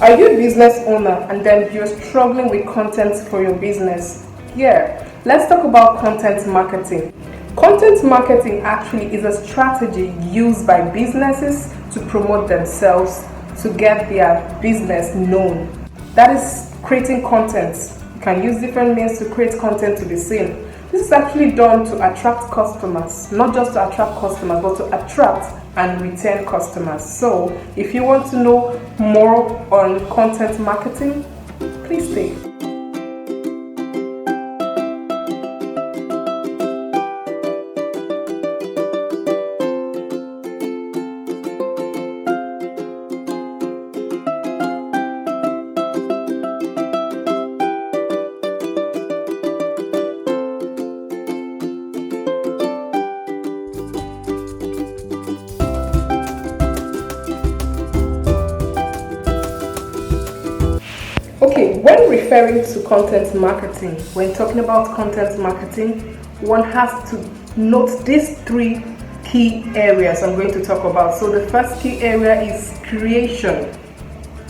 Are you a business owner and then you're struggling with content for your business? Yeah, let's talk about content marketing. Content marketing actually is a strategy used by businesses to promote themselves, to get their business known. That is creating content. You can use different means to create content to be seen. This is actually done to attract customers, not just to attract customers, but to attract and retain customers. So, if you want to know more on content marketing, please stay. Okay, when referring to content marketing, when talking about content marketing, one has to note these three key areas I'm going to talk about. So the first key area is creation.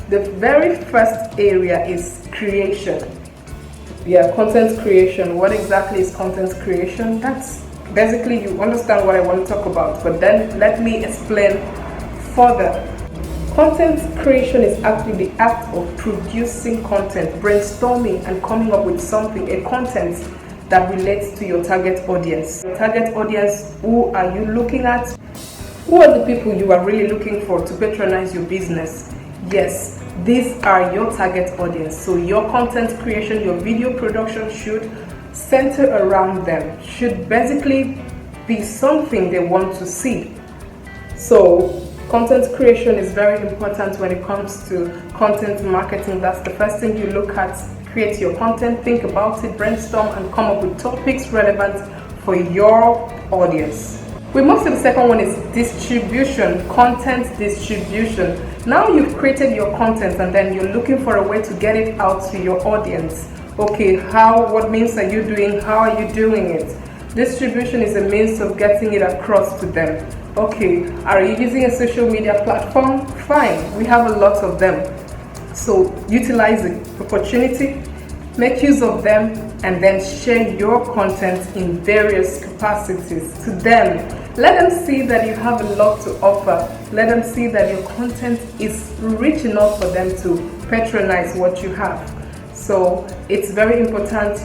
The very first area is creation. Yeah, content creation. What exactly is content creation? That's basically, you understand what I want to talk about, but then let me explain further. Content creation is actually the act of producing content, brainstorming and coming up with something, a content that relates to your target audience. Your target audience, who are you looking at? Who are the people you are really looking for to patronize your business? Yes, these are your target audience. So your content creation, your video production should center around them, should basically be something they want to see. So content creation is very important when it comes to content marketing. That's the first thing you look at. Create your content, think about it, brainstorm, and come up with topics relevant for your audience. We move to the second one, is distribution, content distribution. Now you've created your content and then you're looking for a way to get it out to your audience. Okay, what means are you doing? How are you doing it? Distribution is a means of getting it across to them. Okay, are you using a social media platform? Fine, we have a lot of them. So utilize the opportunity, make use of them, and then share your content in various capacities to them. Let them see that you have a lot to offer. Let them see that your content is rich enough for them to patronize what you have. So it's very important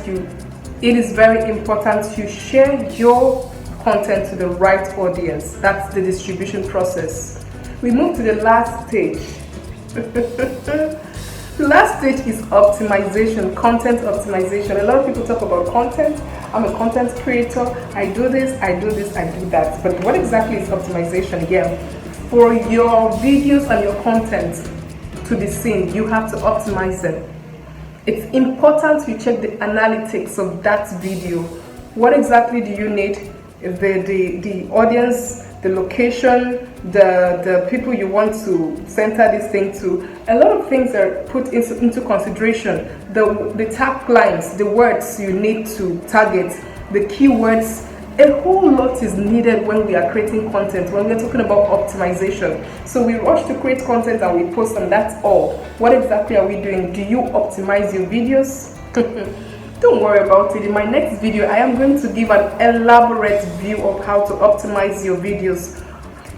it is very important you share your content to the right audience. That's the distribution process. We move to the last stage. The last stage is optimization, content optimization. A lot of people talk about content. I'm a content creator. I do this, I do this, I do that. But what exactly is optimization? Again, for your videos and your content to be seen, you have to optimize them. It's important you check the analytics of that video. What exactly do you need? The audience, the location, the people you want to center this thing to. A lot of things are put into consideration. The taglines, the words you need to target, the keywords. A whole lot is needed when we are creating content, when we are talking about optimization. So we rush to create content and we post, and that's all. What exactly are we doing? Do you optimize your videos? Don't worry about it. In my next video, I am going to give an elaborate view of how to optimize your videos,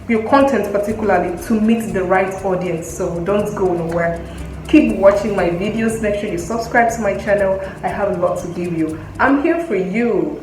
your content particularly, to meet the right audience. So don't go nowhere. Keep watching my videos. Make sure you subscribe to my channel. I have a lot to give you. I'm here for you.